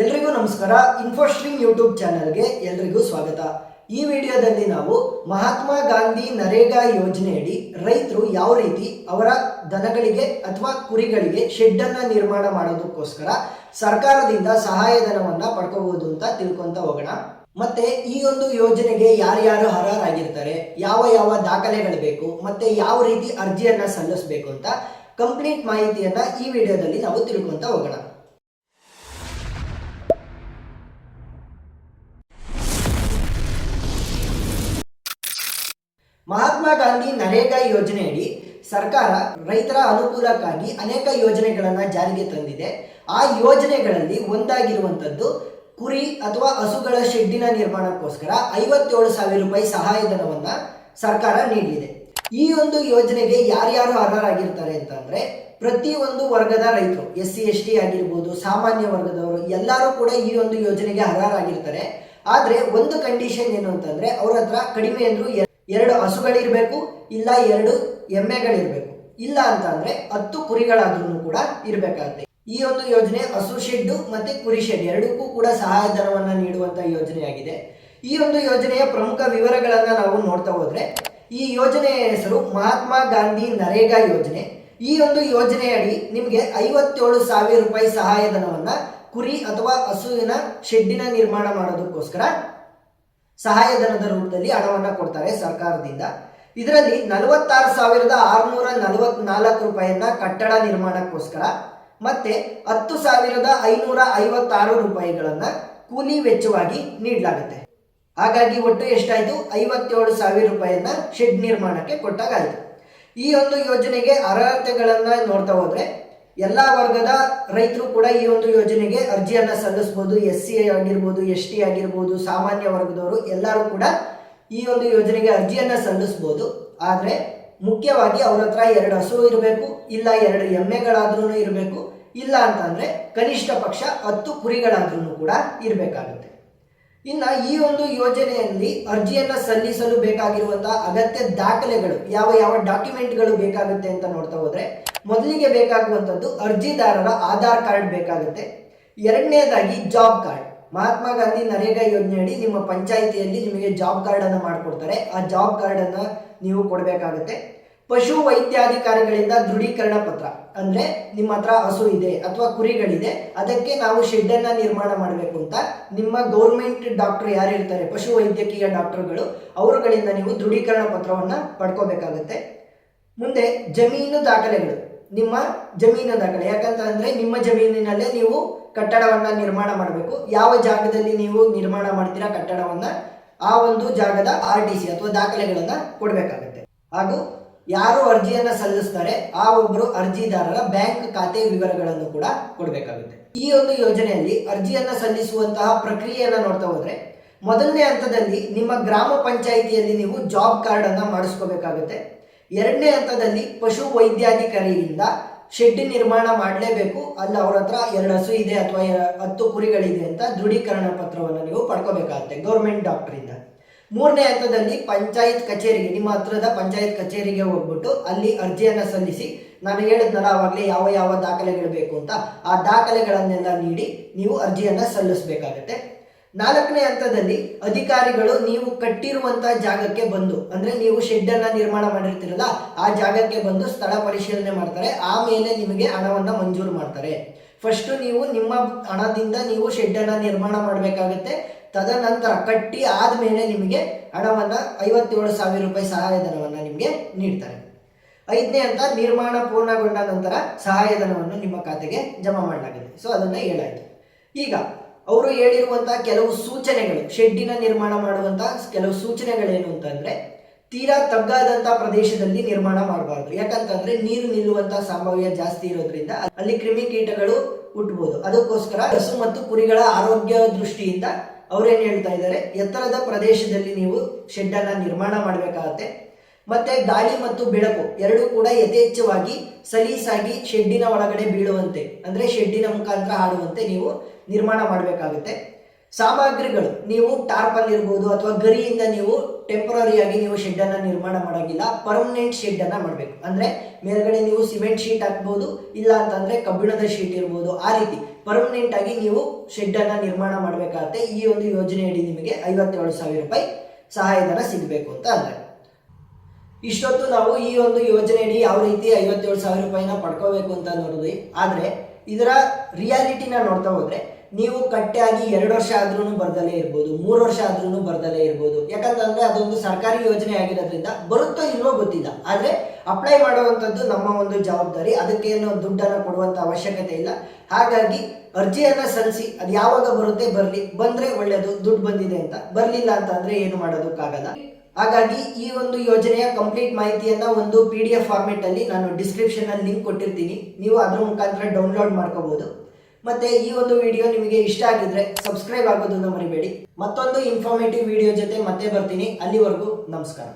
ಎಲ್ರಿಗೂ ನಮಸ್ಕಾರ. ಇನ್ಫೋಸ್ಟ್ರೀಮ್ ಯೂಟ್ಯೂಬ್ ಚಾನಲ್ಗೆ ಎಲ್ರಿಗೂ ಸ್ವಾಗತ. ಈ ವಿಡಿಯೋದಲ್ಲಿ ನಾವು ಮಹಾತ್ಮ ಗಾಂಧಿ ನರೇಗಾ ಯೋಜನೆಯಡಿ ರೈತರು ಯಾವ ರೀತಿ ಅವರ ದನಗಳಿಗೆ ಅಥವಾ ಕುರಿಗಳಿಗೆ ಶೆಡ್ ಅನ್ನ ನಿರ್ಮಾಣ ಮಾಡೋದಕ್ಕೋಸ್ಕರ ಸರ್ಕಾರದಿಂದ ಸಹಾಯಧನವನ್ನ ಪಡ್ಕೋಬಹುದು ಅಂತ ತಿಳ್ಕೊಂತ ಹೋಗೋಣ. ಮತ್ತೆ ಈ ಒಂದು ಯೋಜನೆಗೆ ಯಾರ್ಯಾರು ಅರ್ಹರಾಗಿರ್ತಾರೆ, ಯಾವ ಯಾವ ದಾಖಲೆಗಳು ಬೇಕು, ಮತ್ತೆ ಯಾವ ರೀತಿ ಅರ್ಜಿಯನ್ನ ಸಲ್ಲಿಸಬೇಕು ಅಂತ ಕಂಪ್ಲೀಟ್ ಮಾಹಿತಿಯನ್ನ ಈ ವಿಡಿಯೋದಲ್ಲಿ ನಾವು ತಿಳ್ಕೊಂತ ಹೋಗೋಣ. ಮಹಾತ್ಮ ಗಾಂಧಿ ನರೇಗಾ ಯೋಜನೆಯಡಿ ಸರ್ಕಾರ ರೈತರ ಅನುಕೂಲಕ್ಕಾಗಿ ಅನೇಕ ಯೋಜನೆಗಳನ್ನು ಜಾರಿಗೆ ತಂದಿದೆ. ಆ ಯೋಜನೆಗಳಲ್ಲಿ ಒಂದಾಗಿರುವಂಥದ್ದು ಕುರಿ ಅಥವಾ ಹಸುಗಳ ಶೆಡ್ಡಿನ ನಿರ್ಮಾಣಕ್ಕೋಸ್ಕರ 57,000 ರೂಪಾಯಿ ಸಹಾಯಧನವನ್ನು ಸರ್ಕಾರ ನೀಡಲಿದೆ. ಈ ಒಂದು ಯೋಜನೆಗೆ ಯಾರ್ಯಾರು ಅರ್ಹರಾಗಿರ್ತಾರೆ ಅಂತಂದ್ರೆ ಪ್ರತಿಯೊಂದು ವರ್ಗದ ರೈತರು, SC ST ಆಗಿರ್ಬೋದು, ಸಾಮಾನ್ಯ ವರ್ಗದವರು ಎಲ್ಲರೂ ಕೂಡ ಈ ಒಂದು ಯೋಜನೆಗೆ ಅರ್ಹರಾಗಿರ್ತಾರೆ. ಆದರೆ ಒಂದು ಕಂಡೀಷನ್ ಏನು ಅಂತಂದ್ರೆ ಅವ್ರ ಹತ್ರ ಕಡಿಮೆ ಅಂದ್ರೂ 2 ಹಸುಗಳಿರ್ಬೇಕು, ಇಲ್ಲ 2 ಎಮ್ಮೆಗಳಿರ್ಬೇಕು, ಇಲ್ಲ ಅಂತ ಅಂದ್ರೆ 10 ಕುರಿಗಳಾದ್ರೂ ಕೂಡ ಇರಬೇಕಾಗುತ್ತೆ. ಈ ಒಂದು ಯೋಜನೆ ಹಸು ಶೆಡ್ ಮತ್ತೆ ಕುರಿ ಶೆಡ್ ಎರಡಕ್ಕೂ ಕೂಡ ಸಹಾಯಧನವನ್ನ ನೀಡುವಂತ ಯೋಜನೆಯಾಗಿದೆ. ಈ ಒಂದು ಯೋಜನೆಯ ಪ್ರಮುಖ ವಿವರಗಳನ್ನ ನಾವು ನೋಡ್ತಾ ಹೋದ್ರೆ, ಈ ಯೋಜನೆಯ ಹೆಸರು ಮಹಾತ್ಮ ಗಾಂಧಿ ನರೇಗಾ ಯೋಜನೆ. ಈ ಒಂದು ಯೋಜನೆಯಡಿ ನಿಮಗೆ 57,000 ರೂಪಾಯಿ ಸಹಾಯಧನವನ್ನ ಕುರಿ ಅಥವಾ ಹಸುವಿನ ಶೆಡ್ಡಿನ ನಿರ್ಮಾಣ ಮಾಡೋದಕ್ಕೋಸ್ಕರ ಸಹಾಯಧನದ ರೂಪದಲ್ಲಿ ಹಣವನ್ನ ಕೊಡ್ತಾರೆ ಸರ್ಕಾರದಿಂದ. ಇದರಲ್ಲಿ 46,644 ರೂಪಾಯಿಯನ್ನ ಕಟ್ಟಡ ನಿರ್ಮಾಣಕ್ಕೋಸ್ಕರ ಮತ್ತೆ 10,556 ರೂಪಾಯಿಗಳನ್ನ ಕೂಲಿ ವೆಚ್ಚವಾಗಿ ನೀಡಲಾಗುತ್ತೆ. ಹಾಗಾಗಿ ಒಟ್ಟು ಎಷ್ಟಾಯ್ತು? 57,000 ರೂಪಾಯಿಯನ್ನ ಶೆಡ್ ನಿರ್ಮಾಣಕ್ಕೆ ಕೊಟ್ಟಾಗಾಯ್ತು. ಈ ಒಂದು ಯೋಜನೆಗೆ ಅರ್ಹತೆಗಳನ್ನ ನೋಡ್ತಾ ಹೋದ್ರೆ ಎಲ್ಲ ವರ್ಗದ ರೈತರು ಕೂಡ ಈ ಒಂದು ಯೋಜನೆಗೆ ಅರ್ಜಿಯನ್ನ ಸಲ್ಲಿಸಬಹುದು. SC ಆಗಿರ್ಬೋದು, ST ಆಗಿರ್ಬೋದು, ಸಾಮಾನ್ಯ ವರ್ಗದವರು ಎಲ್ಲರೂ ಕೂಡ ಈ ಒಂದು ಯೋಜನೆಗೆ ಅರ್ಜಿಯನ್ನ ಸಲ್ಲಿಸಬಹುದು. ಆದ್ರೆ ಮುಖ್ಯವಾಗಿ ಅವ್ರ ಹತ್ರ 2 ಹಸು ಇರಬೇಕು, ಇಲ್ಲ 2 ಎಮ್ಮೆಗಳಾದ್ರೂ ಇರಬೇಕು, ಇಲ್ಲ ಅಂತಂದ್ರೆ ಕನಿಷ್ಠ ಪಕ್ಷ 10 ಕುರಿಗಳಾದ್ರೂ ಕೂಡ ಇರಬೇಕಾಗುತ್ತೆ. ಇನ್ನ ಈ ಒಂದು ಯೋಜನೆಯಲ್ಲಿ ಅರ್ಜಿಯನ್ನ ಸಲ್ಲಿಸಲು ಬೇಕಾಗಿರುವಂತಹ ಅಗತ್ಯ ದಾಖಲೆಗಳು ಯಾವ ಯಾವ ಡಾಕ್ಯುಮೆಂಟ್ಗಳು ಬೇಕಾಗುತ್ತೆ ಅಂತ ನೋಡ್ತಾ ಹೋದ್ರೆ, ಮೊದಲಿಗೆ ಬೇಕಾಗುವಂಥದ್ದು ಅರ್ಜಿದಾರರ ಆಧಾರ್ ಕಾರ್ಡ್ ಬೇಕಾಗುತ್ತೆ. ಎರಡನೇದಾಗಿ ಜಾಬ್ ಕಾರ್ಡ್. ಮಹಾತ್ಮ ಗಾಂಧಿ ನರೇಗಾ ಯೋಜನೆಯಡಿ ನಿಮ್ಮ ಪಂಚಾಯಿತಿಯಲ್ಲಿ ನಿಮಗೆ ಜಾಬ್ ಕಾರ್ಡ್ ಅನ್ನು ಮಾಡಿಕೊಡ್ತಾರೆ. ಆ ಜಾಬ್ ಕಾರ್ಡ್ ಅನ್ನ ನೀವು ಕೊಡಬೇಕಾಗುತ್ತೆ. ಪಶು ವೈದ್ಯಾಧಿಕಾರಿಗಳಿಂದ ದೃಢೀಕರಣ ಪತ್ರ, ಅಂದ್ರೆ ನಿಮ್ಮ ಹತ್ರ ಹಸು ಇದೆ ಅಥವಾ ಕುರಿಗಳಿದೆ, ಅದಕ್ಕೆ ನಾವು ಶೆಡ್ ಅನ್ನ ನಿರ್ಮಾಣ ಮಾಡಬೇಕು ಅಂತ ನಿಮ್ಮ ಗೌರ್ಮೆಂಟ್ ಡಾಕ್ಟರ್ ಯಾರಿರ್ತಾರೆ, ಪಶು ವೈದ್ಯಕೀಯ ಡಾಕ್ಟರ್ಗಳು, ಅವರುಗಳಿಂದ ನೀವು ದೃಢೀಕರಣ ಪತ್ರವನ್ನ ಪಡ್ಕೋಬೇಕಾಗುತ್ತೆ. ಮುಂದೆ ಜಮೀನು ದಾಖಲೆಗಳು, ನಿಮ್ಮ ಜಮೀನು ದಾಖಲೆ. ಯಾಕಂತಂದ್ರೆ ನಿಮ್ಮ ಜಮೀನಿನಲ್ಲೇ ನೀವು ಕಟ್ಟಡವನ್ನ ನಿರ್ಮಾಣ ಮಾಡಬೇಕು. ಯಾವ ಜಾಗದಲ್ಲಿ ನೀವು ನಿರ್ಮಾಣ ಮಾಡ್ತೀರಾ ಕಟ್ಟಡವನ್ನ, ಆ ಒಂದು ಜಾಗದ RTC ಅಥವಾ ದಾಖಲೆಗಳನ್ನ ಕೊಡಬೇಕಾಗುತ್ತೆ. ಹಾಗೂ ಯಾರು ಅರ್ಜಿಯನ್ನ ಸಲ್ಲಿಸ್ತಾರೆ ಆ ಒಬ್ಬರು ಅರ್ಜಿದಾರರ ಬ್ಯಾಂಕ್ ಖಾತೆ ವಿವರಗಳನ್ನು ಕೂಡ ಕೊಡಬೇಕಾಗುತ್ತೆ. ಈ ಒಂದು ಯೋಜನೆಯಲ್ಲಿ ಅರ್ಜಿಯನ್ನ ಸಲ್ಲಿಸುವಂತಹ ಪ್ರಕ್ರಿಯೆಯನ್ನ ನೋಡ್ತಾ ಹೋದ್ರೆ, ಮೊದಲನೇ ಹಂತದಲ್ಲಿ ನಿಮ್ಮ ಗ್ರಾಮ ಪಂಚಾಯಿತಿಯಲ್ಲಿ ನೀವು ಜಾಬ್ ಕಾರ್ಡ್ ಅನ್ನ ಮಾಡಿಸ್ಕೋಬೇಕಾಗುತ್ತೆ. ಎರಡನೇ ಹಂತದಲ್ಲಿ ಪಶು ವೈದ್ಯಾಧಿಕಾರಿಯಿಂದ ಶೆಡ್ ನಿರ್ಮಾಣ ಮಾಡಲೇಬೇಕು, ಅಲ್ಲಿ ಅವ್ರ ಹತ್ರ 2 ಹಸು ಇದೆ ಅಥವಾ 10 ಕುರಿಗಳಿದೆ ಅಂತ ದೃಢೀಕರಣ ಪತ್ರವನ್ನು ನೀವು ಪಡ್ಕೋಬೇಕಾಗುತ್ತೆ ಗೌರ್ಮೆಂಟ್ ಡಾಕ್ಟರಿಂದ. ಮೂರನೇ ಹಂತದಲ್ಲಿ ಪಂಚಾಯತ್ ಕಚೇರಿಗೆ, ನಿಮ್ಮ ಹತ್ರದ ಪಂಚಾಯತ್ ಕಚೇರಿಗೆ ಹೋಗ್ಬಿಟ್ಟು ಅಲ್ಲಿ ಅರ್ಜಿಯನ್ನ ಸಲ್ಲಿಸಿ, ನಾನು ಹೇಳಿದ್ನಲ್ಲ ಆವಾಗಲೇ ಯಾವ ಯಾವ ದಾಖಲೆಗಳು ಬೇಕು ಅಂತ, ಆ ದಾಖಲೆಗಳನ್ನೆಲ್ಲ ನೀಡಿ ನೀವು ಅರ್ಜಿಯನ್ನ ಸಲ್ಲಿಸಬೇಕಾಗತ್ತೆ. ನಾಲ್ಕನೇ ಹಂತದಲ್ಲಿ ಅಧಿಕಾರಿಗಳು ನೀವು ಕಟ್ಟಿರುವಂತಹ ಜಾಗಕ್ಕೆ ಬಂದು, ಅಂದ್ರೆ ನೀವು ಶೆಡ್ ಅನ್ನ ನಿರ್ಮಾಣ ಮಾಡಿರ್ತೀರಲ್ಲ ಆ ಜಾಗಕ್ಕೆ ಬಂದು ಸ್ಥಳ ಪರಿಶೀಲನೆ ಮಾಡ್ತಾರೆ. ಆಮೇಲೆ ನಿಮಗೆ ಹಣವನ್ನ ಮಂಜೂರು ಮಾಡ್ತಾರೆ. ಫಸ್ಟ್ ನೀವು ನಿಮ್ಮ ಹಣದಿಂದ ನೀವು ಶೆಡ್ ಅನ್ನ ನಿರ್ಮಾಣ ಮಾಡಬೇಕಾಗುತ್ತೆ. ತದನಂತರ ಕಟ್ಟಿ ಆದ್ಮೇಲೆ ನಿಮಗೆ ಹಣವನ್ನ 57,000 ರೂಪಾಯಿ ಸಹಾಯಧನವನ್ನ ನಿಮಗೆ ನೀಡ್ತಾರೆ. 5ನೇ ಹಂತ ನಿರ್ಮಾಣ ಪೂರ್ಣಗೊಂಡ ನಂತರ ಸಹಾಯಧನವನ್ನು ನಿಮ್ಮ ಖಾತೆಗೆ ಜಮಾ ಮಾಡಲಾಗಿದೆ. ಸೊ ಅದನ್ನ ಹೇಳಾಯ್ತು. ಈಗ ಅವರು ಹೇಳಿರುವಂತಹ ಕೆಲವು ಸೂಚನೆಗಳು, ಶೆಡ್ಡಿನ ನಿರ್ಮಾಣ ಮಾಡುವಂತಹ ಕೆಲವು ಸೂಚನೆಗಳೇನು ಅಂತಂದ್ರೆ, ತೀರಾ ತಗ್ಗಾದಂತಹ ಪ್ರದೇಶದಲ್ಲಿ ನಿರ್ಮಾಣ ಮಾಡಬಾರ್ದು. ಯಾಕಂತಂದ್ರೆ ನೀರು ನಿಲ್ಲುವಂತಹ ಸಂಭಾವ್ಯ ಜಾಸ್ತಿ ಇರೋದ್ರಿಂದ ಅಲ್ಲಿ ಕ್ರಿಮಿಕೀಟಗಳು ಹುಟ್ಟಬಹುದು. ಅದಕ್ಕೋಸ್ಕರ ಹಸು ಮತ್ತು ಕುರಿಗಳ ಆರೋಗ್ಯ ದೃಷ್ಟಿಯಿಂದ ಅವ್ರೇನ್ ಹೇಳ್ತಾ ಇದ್ದಾರೆ, ಎತ್ತರದ ಪ್ರದೇಶದಲ್ಲಿ ನೀವು ಶೆಡ್ ಅನ್ನ ನಿರ್ಮಾಣ ಮಾಡಬೇಕಾಗತ್ತೆ. ಮತ್ತೆ ಗಾಳಿ ಮತ್ತು ಬೆಳಕು ಎರಡೂ ಕೂಡ ಯಥೇಚ್ಛವಾಗಿ ಸಲೀಸಾಗಿ ಶೆಡ್ಡಿನ ಒಳಗಡೆ ಬೀಳುವಂತೆ, ಅಂದ್ರೆ ಶೆಡ್ಡಿನ ಮುಖಾಂತರ ಆಡುವಂತೆ ನೀವು ನಿರ್ಮಾಣ ಮಾಡಬೇಕಾಗುತ್ತೆ. ಸಾಮಗ್ರಿಗಳು, ನೀವು ಟಾರ್ಪಲ್ ಇರ್ಬೋದು ಅಥವಾ ಗರಿಯಿಂದ ನೀವು ಟೆಂಪರರಿಯಾಗಿ ನೀವು ಶೆಡ್ ಅನ್ನ ನಿರ್ಮಾಣ ಮಾಡೋಂಗಿಲ್ಲ, ಪರ್ಮನೆಂಟ್ ಶೆಡ್ ಅನ್ನ ಮಾಡಬೇಕು. ಅಂದ್ರೆ ಮೇಲ್ಗಡೆ ನೀವು ಸಿಮೆಂಟ್ ಶೀಟ್ ಹಾಕ್ಬೋದು, ಇಲ್ಲ ಅಂತಂದ್ರೆ ಕಬ್ಬಿಣದ ಶೀಟ್ ಇರ್ಬೋದು. ಆ ರೀತಿ ಪರ್ಮನೆಂಟ್ ಆಗಿ ನೀವು ಶೆಡ್ ಅನ್ನ ನಿರ್ಮಾಣ ಮಾಡಬೇಕಾಗುತ್ತೆ. ಈ ಒಂದು ಯೋಜನೆಯಡಿ ನಿಮಗೆ 57,000 ರೂಪಾಯಿ ಸಹಾಯಧನ ಸಿಗಬೇಕು ಅಂತ ಅಂದ್ರೆ. ಇಷ್ಟೊತ್ತು ನಾವು ಈ ಒಂದು ಯೋಜನೆಯಡಿ ಯಾವ ರೀತಿ 57,000 ರೂಪಾಯಿನ ಪಡ್ಕೋಬೇಕು ಅಂತ ನೋಡಿದ್ವಿ. ಆದ್ರೆ ಇದರ ರಿಯಾಲಿಟಿನ ನೋಡ್ತಾ ಹೋದ್ರೆ ನೀವು ಕಟ್ಟಾಗಿ 2 ವರ್ಷ ಆದ್ರೂ ಬರ್ದಲೇ ಇರ್ಬೋದು, 3 ವರ್ಷ ಆದ್ರೂ ಬರ್ದಲೇ ಇರ್ಬೋದು. ಯಾಕಂತಂದ್ರೆ ಅದೊಂದು ಸರ್ಕಾರಿ ಯೋಜನೆ ಆಗಿರೋದ್ರಿಂದ ಬರುತ್ತೋ ಇಲ್ವೋ ಗೊತ್ತಿಲ್ಲ. ಆದ್ರೆ ಅಪ್ಲೈ ಮಾಡುವಂಥದ್ದು ನಮ್ಮ ಒಂದು ಜವಾಬ್ದಾರಿ. ಅದಕ್ಕೇನು ದುಡ್ಡನ್ನು ಕೊಡುವಂತ ಅವಶ್ಯಕತೆ ಇಲ್ಲ. ಹಾಗಾಗಿ ಅರ್ಜಿಯನ್ನ ಸಲ್ಲಿಸಿ, ಅದು ಯಾವಾಗ ಬರುತ್ತೆ ಬರಲಿ, ಬಂದ್ರೆ ಒಳ್ಳೇದು, ದುಡ್ಡು ಬಂದಿದೆ ಅಂತ. ಬರ್ಲಿಲ್ಲ ಅಂತ ಅಂದ್ರೆ ಏನು ಮಾಡೋದಕ್ಕಾಗಲ್ಲ. ಹಾಗಾಗಿ ಈ ಒಂದು ಯೋಜನೆಯ ಕಂಪ್ಲೀಟ್ ಮಾಹಿತಿಯನ್ನ ಒಂದು PDF ಫಾರ್ಮೆಟ್ ಅಲ್ಲಿ ನಾನು ಡಿಸ್ಕ್ರಿಪ್ಷನ್ ಅಲ್ಲಿ ಲಿಂಕ್ ಕೊಟ್ಟಿರ್ತೀನಿ, ನೀವು ಅದ್ರ ಮುಖಾಂತರ ಡೌನ್ಲೋಡ್ ಮಾಡ್ಕೋಬಹುದು. ಮತ್ತೆ ಈ ಒಂದು ವಿಡಿಯೋ ನಿಮಗೆ ಇಷ್ಟ ಆಗಿದ್ರೆ ಸಬ್ಸ್ಕ್ರೈಬ್ ಆಗೋದನ್ನ ಮರಿಬೇಡಿ. ಮತ್ತೊಂದು ಇನ್ಫಾರ್ಮೇಟಿವ್ ವಿಡಿಯೋ ಜೊತೆ ಮತ್ತೆ ಬರ್ತೀನಿ. ಅಲ್ಲಿವರೆಗೂ ನಮಸ್ಕಾರ.